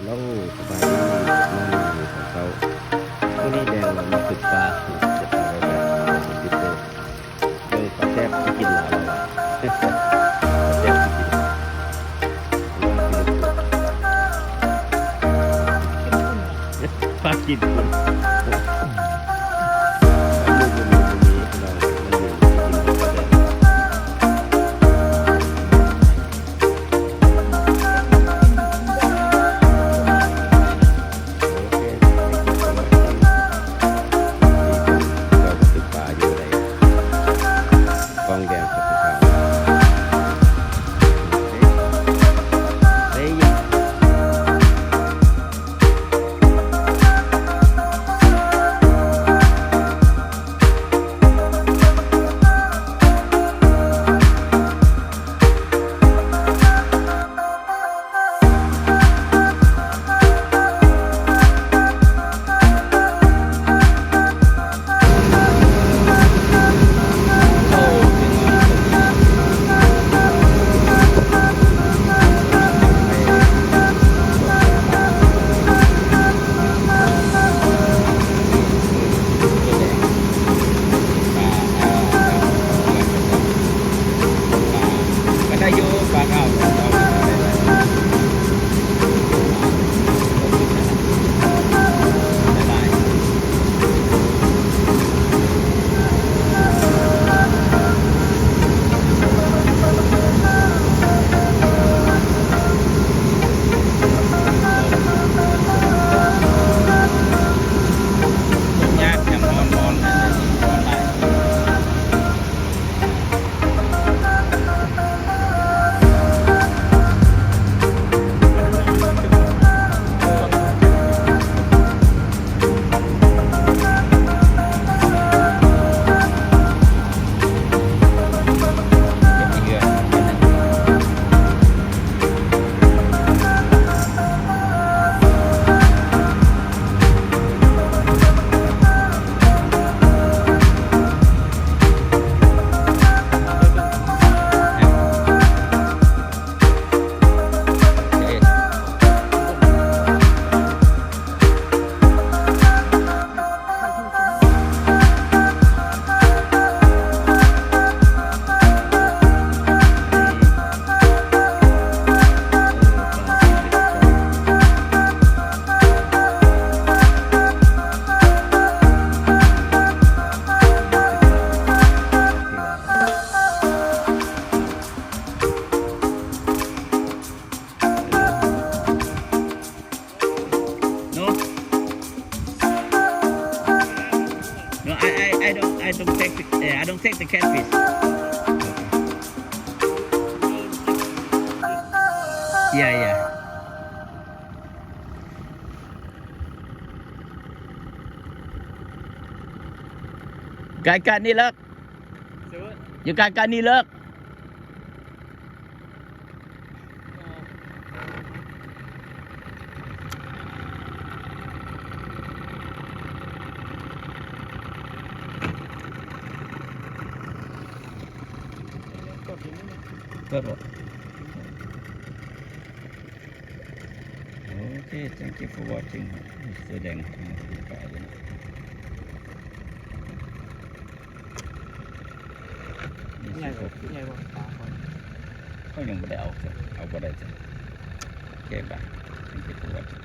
แล้วสบายดีนั่งอยู่ของเขาตัวนี้แดงเรามาฝึกปลาจะพาไปแบบยูทูบเลยปลาแซ่บที่กินหลายแล้วปลาแซ่บที่กินปลากินคนกองแดงสุดท้ายเฮ้ยก็ได้อยู่ปลาข้าวI don't take I don't take the catfish. Yeah. การนี่เลิกอยู่การนี่เลิกOkay, thank you for watching. เสื้อแดงปลาเลยง่ายกว่าปลาเขายังไม่ได้เอาไปได้จ้ะโอเคป่ะ thank you for watching